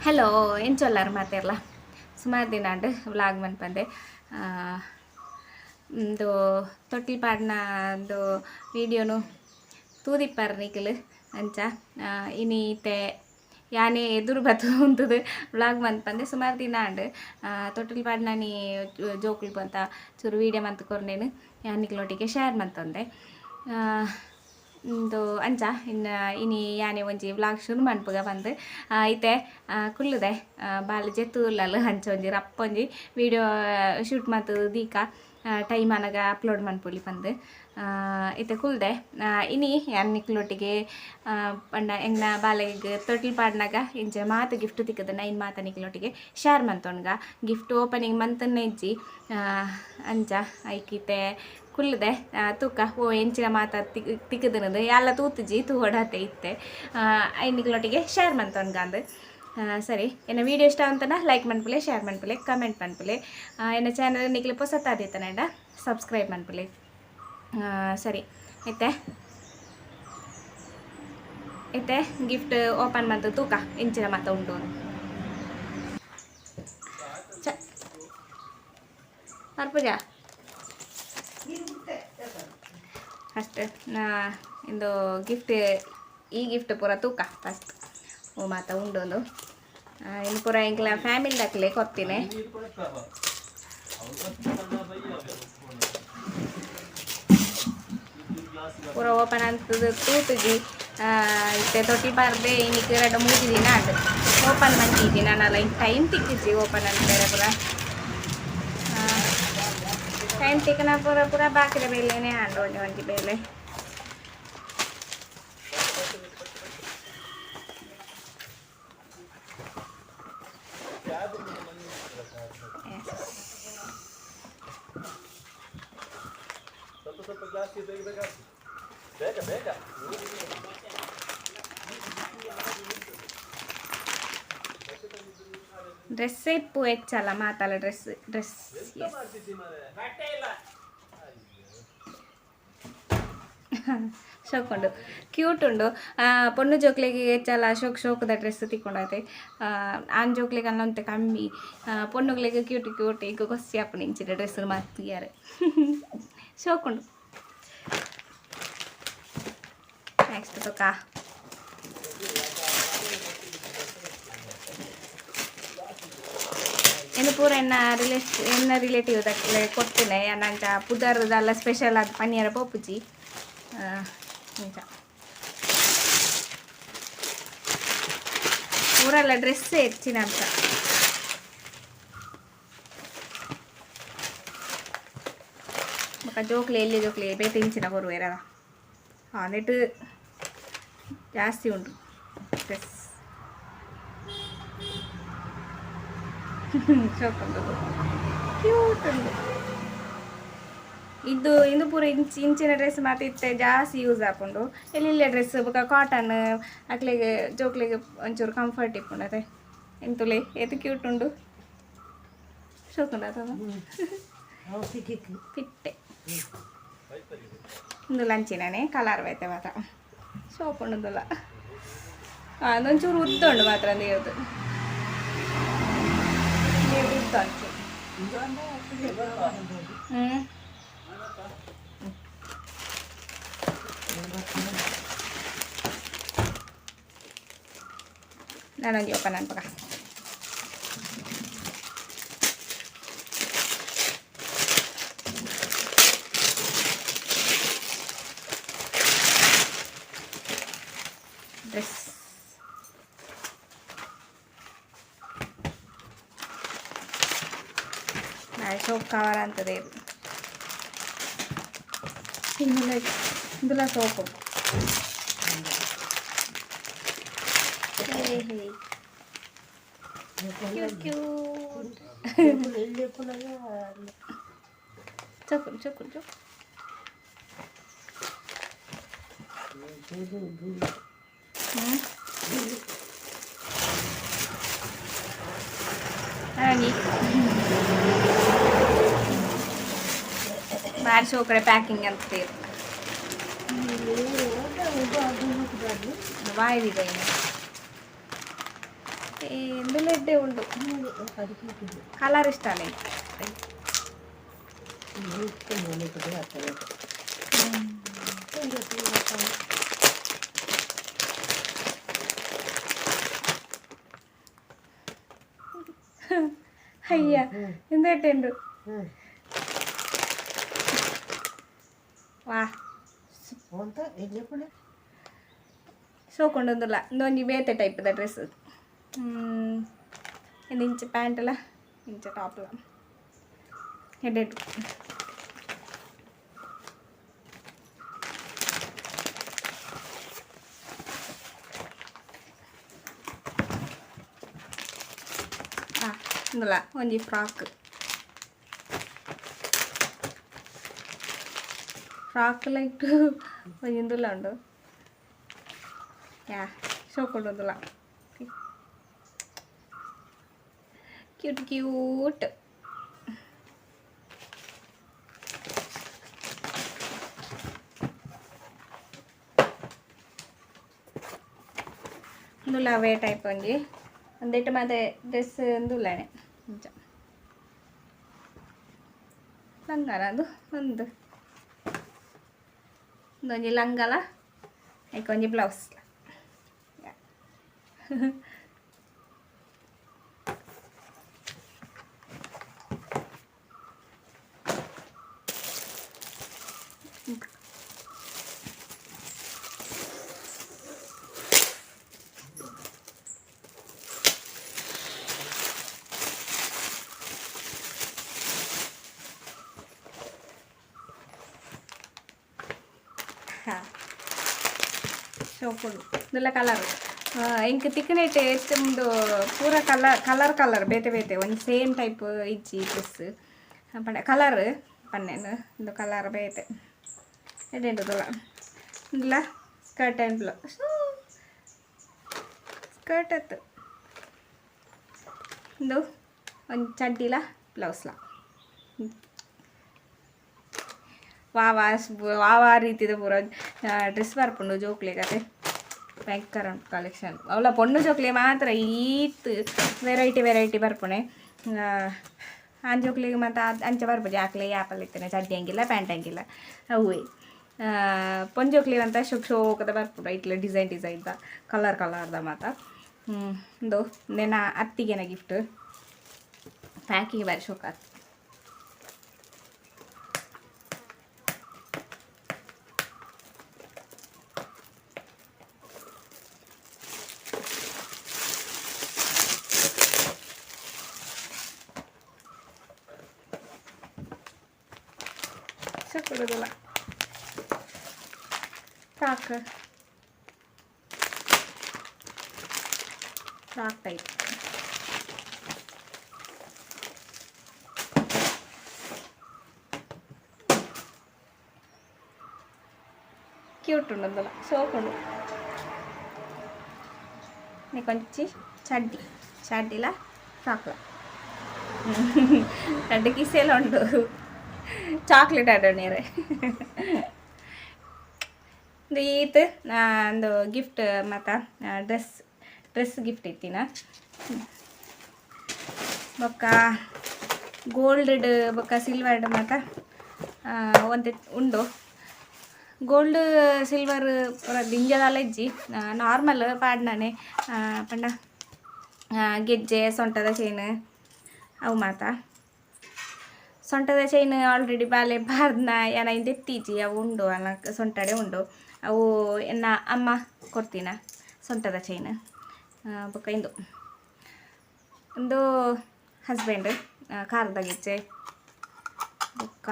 Hello ಏನು ಚೊಲ್ಲಾರ ಮಾತಿರಲ್ಲ ಸುಮಾರು ದಿನ ಅಂಡು ವ್ಲಾಗ್ ಮನ್ಪಂದೆ ಒಂದು ತೊಟ್ಟಿಲ್ ಪಾಡ್ನ ಒಂದು ವೀಡಿಯೋನು ತೂದಿಪ್ಪಾರ ನಿಖಿಲ್ ಅಂಚ ಇನ್ನೀತೆ ಯಾನೇ ಎದುರು ಬತ್ತು ಉಂತದು ವ್ಲಾಗ್ ಮನ್ಪಂದೆ ಸುಮಾರು ದಿನ ಅಂಡು ತೊಟ್ಟಿಲ್ ಪಾಡ್ನ ನೀ ಜೋಕುಲು ಬಂತ ಚೂರು ವೀಡಿಯೋ ಮಂತ್ ಕೊರ್ನೇನು ನಿಖಿಲೊಟ್ಟಿಗೆ ಶೇರ್ ಮಂತಂದೆ ಇಂದು ಅಂಚ ಇನಿ ಯಾನೆ ಒಂಜಿ ವ್ಲಾಗ್ ಶುರು ಮನ್ಪುಗ ಬಂದು ಐತೆ ಕುಲ್ಲುದೆ ಬಾಲ್ ಜೆತ್ತುಲ್ಲಲು ಹಂಚ ಒಂಜಿ ರಪ್ಪ ಒಂಜಿ ವೀಡಿಯೋ ಶೂಟ್ ಮಂತು ದೀಕ ಟೈಮ್ ಅನಗ ಅಪ್ಲೋಡ್ ಮನ್ಪೊಲಿ ಬಂದು ಐತೆ ಕುಲ್ದೆ ಇನಿ ಯಾನ್ ನಿಕ್ಲೊಟ್ಟಿಗೆ ಪಂಡ ಎಂಗ್ನ ಬಾಲೆಗ್ ತೊಟ್ಟಿಲ್ ಪಾಡ್ನಾಗ ಇಂಚ ಮಾತು ಗಿಫ್ಟ್ ತಿಕ್ಕದ ನೈನ್ ಮಾತ ನಿಕ್ಲೊಟ್ಟಿಗೆ ಶೇರ್ ಮಂತೊಣ್ಗ ಗಿಫ್ಟ್ ಓಪನಿಂಗ್ ಮಂತನ್ನ ಇಜ್ಜಿ ಅಂಚ ಐಕಿತೆ ಕುಲ್ಲದೆ ತೂಕ ಓ ಎಂಚಿನ ಮಾತ ತಿಕ್ಕದನದು ಎಲ್ಲ ತೂತಿಜಿ ತೂವಡತೆ ಇತ್ತೆ ಐನಿಕ್ಲೊಟ್ಟಿಗೆ ಶೇರ್ ಮಂತೊಣ್ಗ ಅಂದು ಸರಿ ಎನ್ನ ವೀಡಿಯೋ ಇಷ್ಟ ಅಂತನ ಲೈಕ್ ಮನ್ಪುಲೆ ಶೇರ್ ಮನ್ಪುಲೆ ಕಮೆಂಟ್ ಮನ್ಪುಲೆ ಎನ್ನ ಚಾನಲ್ ನಿಕ್ಲೆ ಹೊಸತಾದಿತ್ತನಂಡ ಸಬ್ಸ್ಕ್ರೈಬ್ ಮನ್ಪುಲೆ ಸರಿ ಐತೆ ಗಿಫ್ಟ್ ಓಪನ್ ಮಂತು ತೂಕ ಇಂಚಿನ ಮಾತ ಉಂಟು ಮರ್ಪುಜ ಫಸ್ಟ್ ಇಂದು ಗಿಫ್ಟ್ ಈ ಗಿಫ್ಟ್ ಪೂರ ತೂಕ ಫಸ್ಟ್ ಓ ಮಾತ ಉಂಡೊಂದು ಇನ್ನು ಪೂರ ಇಂಕ್ಲ ಫ್ಯಾಮಿಲಿ ದಾಖಲೆ ಕೊಡ್ತೀನಿ ಪೂರ ಓಪನ್ ಅಂತದ್ದು ತೂತುಜಿ ಇತ್ತೆ ತೊಟ್ಟಿ ಬಾರ್ದೆ ಇನ್ನಿಕ್ಕೆ 2-3 ದಿನ ಅದು ಓಪನ್ ಮಾಡ್ತಿದ್ದಿ ನಾನಲ್ಲ ಹಿಂಗೆ ಟೈಮ್ ತಿಕ್ಕಿದ್ವಿ ಓಪನ್ ಅಂತಾರೆ ಪೂರ ಟೈಮ್ ತಿಕ್ಕನ ಪೂರ ಪೂರ ಬಾಕಿದ ಬೇಲೆನೇ ಆಂಡು ಒಂಜಿ ಬೇಲೆ ಡ್ರೆಸ್ ಇಪ್ಪು ಹೆಚ್ಚಲ್ಲ ಮಾತಲ್ಲ ಡ್ರೆಸ್ ಶೋಕುಂಡು ಕ್ಯೂಟ್ ಉಂಡು ಪೊಣ್ಣು ಜೋಕ್ಲೆಗೆ ಹೆಚ್ಚಲ್ಲ ಶೋಕದ ಡ್ರೆಸ್ ತಿಕ್ಕೊಂಡೈತೆ ಆನ್ ಜೋಕ್ಲೆಗೆ ಅಲ್ಲೊಂತೆ ಕಮ್ಮಿ ಪೊಣ್ಣುಗಳಿಗೆ ಕ್ಯೂಟ್ ಈಗ ಗೊಸ್ಸಿ ಅಪ್ಪನ ಇಂಚಿನ ಡ್ರೆಸ್ ಮಾತಿಯಾರೆ ಶೋಕುಂಡು ನೆಕ್ಸ್ಟ್ ತೂಕ ಇನ್ನು ಪೂರ ಎನ್ನ ರಿಲೇಟಿವ್ ದಕ್ಕಲೆ ಕೊಡ್ತೇನೆ ನಂಚ ಪುದರ್ದಲ್ಲ ಸ್ಪೆಷಲ್ ಅದು ಪನ್ನೀರ ಪೋಪುಜಿ ಇಂಚ ಊರಲ್ಲ ಡ್ರೆಸ್ಸೇ ಹೆಚ್ಚಿನ ಅಂತ ಜೋಕ್ಲೆ ಎಲ್ಲಿ ಜೋಕ್ಲೆ ಬೇತೆ ಇಂಚಿನ ಕೊರುವೇರದ ನೆಟ್ಟು ಜಾಸ್ತಿ ಉಂಟು ಡ್ರೆಸ್ ಕ್ಯೂಟ್ ಉಂಟು ಇದು ಪೂರ ಇಂಚಿನ ಡ್ರೆಸ್ ಮಾತ್ರ ಇತ್ತೆ ಜಾಸ್ತಿ ಯೂಸ್ ಹಾಕೊಂಡು ಎಲ್ಲಿಲ್ಲ ಡ್ರೆಸ್ ಕಾಟನ್ ಅಕ್ಲೆಗೆ ಜೋಕ್ಲೆಗೆ ಒಂಚೂರು ಕಂಫರ್ಟ್ ಇಪ್ಪುಂಡು ಅದೇ ಎಂತುಲೆ ಎದು ಕ್ಯೂಟ್ ಉಂಡು ಶೋಕುಂಡು ಅದ ಪಿಟ್ಟೆ ಒಂದು ಲಂಚಿನೇ ಕಲರ್ ಬೈತೆ ಮಾತ್ರ ಶೋಕುಂಡುಲ್ಲ ಅದೊಂಚೂರು ಉದ್ದುಂಡು ಮಾತ್ರ ನೀರ್ದು ಉದ್ದ ನಾನೊಂದು ಓಪನ್ ಅನ್ಪಕ ಡ್ರೆಸ್ ಸೋಪ್ ಕವರ್ ಅಂತದೆ ಇಂದುಲ ಸೋಪು ಚೊಕ್ಕುಡು ಚೊಕ್ಕುಡು ಬಾರಿ ಶೋಕಡೆ ಪ್ಯಾಕಿಂಗ್ ಅಂತ ವಾಯ್ದಿದೆ ఎందులో ఎడ్డే ఉండు కలర్ ఇష్టాలే అయ్యా ఎందు వా ಸೋಕೊಂಡೊಂದಿಲ್ಲ ಇನ್ನೊಂದು ಬೇತೆ ಟೈಪ್ದ ಡ್ರೆಸ್ ಇದು ಇಂಚು ಪ್ಯಾಂಟಲ್ಲ ಇಂಚು ಟಾಪ್ಲ ಹೆಡೆಡ್ ఇందులో ಒಂಜಿ ಫ್ರಾಕ್ ಲೈಕ್ ಒಂಜಿ ಇಂದುಲ್ಲ ಉಂಡು ಯಾ ಸೋಕೊಂಡೊಂದುಲ್ಲ ಕ್ಯೂಟ್ ಕ್ಯೂಟ್ ఇందులో అవే టైప్ ఉంది ಒಂದಿಟ್ಟು ಮತ್ತೆ ಡ್ರೆಸ್ ಇಂದುಲ್ಲನೆ కొంచెం ಲಂಗನ ಅದು ಒಂದು ಒಂದೊಂಜಿ ಲಂಗಲ ಐಕ್ ಒಂಜಿ ಬ್ಲೌಸ್ ಸೋಪುಡು ಇದೆಲ್ಲ ಕಲರ್ ಇಂಕ ತಿಕ್ಕನೆಟ್ ಎತ್ತುಂಡು ಪೂರ ಕಲರ್ ಬೇತೆ ಬೇತೆ ಒಂದು ಸೇಮ್ ಟೈಪ್ ಇಜ್ಜಿ ಡ್ರೆಸ್ ಪಂಡ ಕಲರ್ ಪನ್ನೇನು ಇದು ಕಲರ್ ಬೇತೆ ಎಡೆಂಡುದಲ್ಲ ಇಲ್ಲ ಸ್ಕರ್ಟ್ ಆ್ಯಂಡ್ ಬ್ಲೌಸ್ ಸ್ಕರ್ಟ್ ಅತ್ತು ಇದು ಒಂದು ಚಡ್ಡಿಲ ಬ್ಲೌಸ್ಲ ವಾವಾ ರೀತಿದ ಪೂರ ಡ್ರೆಸ್ ಬರ್ಪುಂಡು ಜೋಕ್ಲೆಗತೆ ಭಯಂಕರ ಉಂಟು ಕಲೆಕ್ಷನ್ ಅವಳ ಪೊಣ್ಣು ಜೋಕ್ಲೆ ಮಾತ್ರ ಈತ್ ವೆರೈಟಿ ಬರ್ಪುಣೆ ಆನ್ ಜೋಕ್ಲಿಗೆ ಮತ್ತು ಅಂಚೆ ಬರ್ಬೋದು ಆಕ್ಲೆ ಆ್ಯಪಲ್ ಇತ್ತೇನೆ ಚಡ್ಡಿ ಹಂಗಿಲ್ಲ ಪ್ಯಾಂಟ್ ಹಂಗಿಲ್ಲ ಅವೇ ಪೊಂಜೋಕ್ಲಿ ಅಂತ ಶೋಕದ ಬರ್ಪುಂಡು ಇಟ್ಲ ಡಿಸೈನ್ದ ಕಲರ್ದ ಮಾತ ಒಂದು ನೆನ ಅತ್ತಿಗೆನ ಗಿಫ್ಟ್ ಪ್ಯಾಕಿಂಗ್ ಬಾರಿ ಶೋಕ ಕೊಡೋದಿಲ್ಲ ಫ್ರಾಕ್ ಟೈಪ್ ಕ್ಯೂಟ್ ఉండదಲ್ಲ సోకుండు నీకొంచి చడ్డీలా ఫ్రాక్లా రెండు కిసేలు ఉండు ಚಾಕ್ಲೇಟ್ ಆಡೋಣೀರೆ ಈತ್ ಒಂದು ಗಿಫ್ಟ್ ಮತ್ತು ಡ್ರೆಸ್ ಗಿಫ್ಟ್ ಇತ್ತಿನ ಬೊಕ್ಕ ಗೋಲ್ಡ್ ಬೊಕ್ಕ ಸಿಲ್ವರ್ಡ್ ಮತ್ತು ಒಂದು ಉಂಡು ಗೋಲ್ಡ್ ಸಿಲ್ವರ್ ದಿಂಜದಲ್ಲ ಇಜ್ಜಿ ನಾರ್ಮಲ್ ಪಾಡ್ನಾನೆ ಪಂಡ ಗೆಜ್ಜೆ ಸೊಂಟದ ಚೈನ್ ಅವು ಮಾತಾ ಸೊಂಟದ ಚೈನ್ ಆಲ್ರೆಡಿ ಬಾಲೆ ಬಾರ್ದನ ಏನ ಇಂದ ಎತ್ತೀಜಿ ಅವು ಉಂಡು ಅಲ್ಲ ಸೊಂಟಡೆ ಉಂಡು ಅವು ಎನ್ನ ಅಮ್ಮ ಕೊಡ್ತೀನ ಸೊಂಟದ ಚೈನ್ ಬೊಕ್ಕ ಇಂದು ಒಂದು ಹಸ್ಬೆಂಡ್ ಕಾರದ ಗೆಜ್ಜೆ ಬೊಕ್ಕ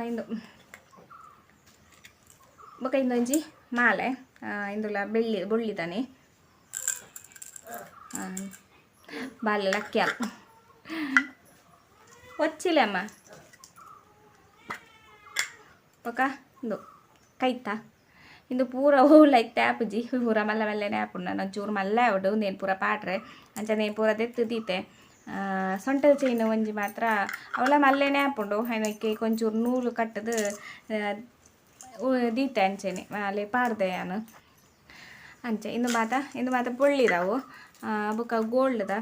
ಇಂದು ಬೊಕ್ಕ ಇಂದೊಂಜಿ ಮಾಲೆ ಇಂದುಲ ಬೊಳ್ಳಿದಾನೆ ಬಾಲ್ಯ ಲಕ್ಕ್ಯಾಲ್ వచ్చిలే అమ్మ ఒక ఇందు ಕೈತಾ ಇಂದು ಪೂರ ಹೂಲೈತೆ ಆಪುಜಿ ಪೂರ ಮಲ್ಲ ಮಲ್ಲೆನೆ ಆಪುಂಡು ನಾನು ಚೂರು ಮಲ್ಲ ಆವಡು ನೇನು ಪೂರ ಪಾಟ್ರೆ ಅಂಚ ನೇನು ಪೂರ ದೆತ್ತು ದೀತೆ ಸೊಂಟದ ಚೈನ್ ಒಂಜಿ ಮಾತ್ರ ಅವಳ ಮಲ್ಲೆನೇ ಹಾಪುಂಡು ಏನಕ್ಕೆ ಕೊಂಚೂರು ನೂಲು ಕಟ್ಟದು ದೀತೆ ಅಂಚೆನೆ ಅಲ್ಲಿ ಪಾಡ್ದೆ ನಾನು ಅಂಚೆ ಇಂದು ಮಾತ ಬೊಳ್ಳಿದಾವು ಬೊಕ್ಕ ಗೋಲ್ಡ್ದ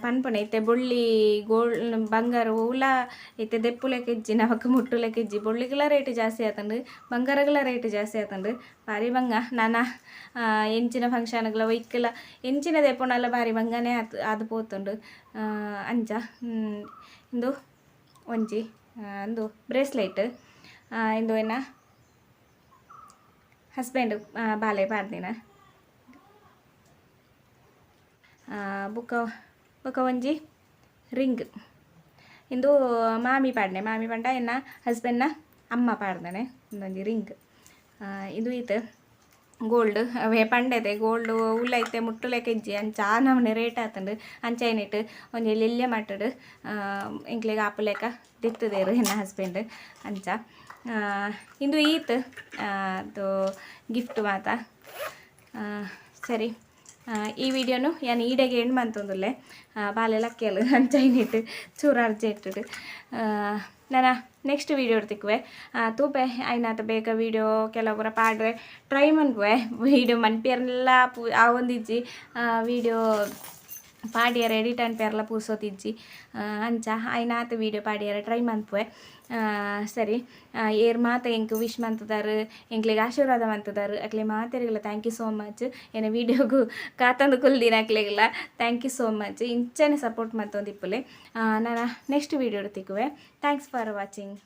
ಪನ್ಪುನ ಇತ್ತೆ ಬೊಳ್ಳಿ ಗೋಲ್ಡ್ ಬಂಗಾರ ಉಲ ಇತ್ತೆ ದೆಪ್ಪುಲೆ ಕೆಜ್ಜಿ ನವಕ್ ಮುಟ್ಟುಲೆ ಕೆಜ್ಜಿ ಬೊಳ್ಳಿಗಳ ರೇಟ್ ಜಾಸ್ತಿ ಆತಂಡು ಬಂಗಾರಗಳ ರೇಟ್ ಜಾಸ್ತಿ ಆತಂಡು ಭಾರಿ ಬಂಗ ನಾನಾ ಎಂಚಿನ ಫಂಕ್ಷನ್ಗಳ ಒಯ್ಕಲ ಎಂಚಿನ ದೆಪ್ಪುನೆಲ್ಲ ಭಾರಿ ಬಂಗನೇ ಅದು ಪೋತುಂಡು ಅಂಚ ಇಂದು ಒಂಜಿ ಇಂದು ಬ್ರೇಸ್ಲೆಟ್ ಇಂದು ಏನ ಹಸ್ಬೆಂಡ್ ಬಾಲೆ ಪಾಡ್ದಿನ ಬೊಕ ಒಂಜಿ ರಿಂಗ್ ಇಂದು ಮಾಮಿ ಪಂಡ ಎನ್ನ ಹಸ್ಬೆಂಡ್ನ ಅಮ್ಮ ಪಾಡ್ದಾನೆ ಒಂದೊಂಜಿ ರಿಂಗ್ ಇದು ಈತ ಗೋಲ್ಡ್ ಅವೇ ಪಂಡೆದೆ ಗೋಲ್ಡ್ ಉಲ್ಲೈತೆ ಮುಟ್ಟುಲೆ ಕೆಜ್ಜಿ ಅಂಚ ಆ ನಮೂನೆ ರೇಟ್ ಆತಂಡು ಅಂಚ ಏನಿಟ್ಟು ಒಂಜಿ ಲೆಲ್ಯ ಮಟ್ಟಡು ಎಂಕ್ಲೆಗ್ ಆಪುಲೆಕ ದಿತ್ತದೇರು ಎನ್ನ ಹಸ್ಬೆಂಡ್ ಅಂಚ ಇಂದು ಈತ್ ಅದು ಗಿಫ್ಟ್ ಮಾತ ಸರಿ ಈ ವಿಡಿಯೋನು ಯಾನು ಈಡೆಗೆ ಎಂಡ್ ಮಂತೊಂದುಲ್ಲೆ ಬಾಲೆ ಲಕ್ಕೆಲು ಅಂಚೈನಿಟ್ಟು ಚೂರು ಅರ್ಜೆಂಟ್ ನಾನು ನೆಕ್ಸ್ಟ್ ವೀಡಿಯೋ ತಿಕ್ಕುವೆ ತೂಪೆ ಐನಾತ ಬೇಗ ವೀಡಿಯೋ ಕೆಲವೊಬ್ಬರ ಪಾಡ್ರೆ ಟ್ರೈ ಮನ್ಪುವೆ ವೀಡಿಯೋ ಮನ್ಪೇರ್ನೆಲ್ಲ ಆ ಒಂದಿಜ್ಜಿ ವೀಡಿಯೋ ಪಾಡಿಯರ ಎಡಿಟ್ ಅನ್ಪೇರ್ಲ ಪೂಸೋತಿಜ್ಜಿ ಅಂಚ ಐನಾತ ವೀಡಿಯೋ ಪಾಡಿಯರ ಟ್ರೈ ಮನ್ಪುವೆ ಸರಿ ಏರ್ ಮಾತ ಎಂಕ್ ವಿಶ್ ಮಂತದಾರು ಎಂಕ್ಲೆಗ್ ಆಶೀರ್ವಾದ ಮಂತದಾರು ಅಕ್ಲೆ ಮಾತೆರಿಗಲ ಥ್ಯಾಂಕ್ ಯು ಸೋ ಮಚ್ ಏನ ವೀಡಿಯೋಗು ಕಾತಂದು ಕುಲ್ದಿನ ಅಕ್ಲೆಗಲ ಥ್ಯಾಂಕ್ ಯು ಸೋ ಮಚ್ ಇಂಚನೆ ಸಪೋರ್ಟ್ ಮಂತೊಂದಿಪ್ಪುಲೆ ನಾನು ನೆಕ್ಸ್ಟ್ ವೀಡಿಯೋ ತಿಕ್ಕುವೆ ಥ್ಯಾಂಕ್ಸ್ ಫಾರ್ ವಾಚಿಂಗ್.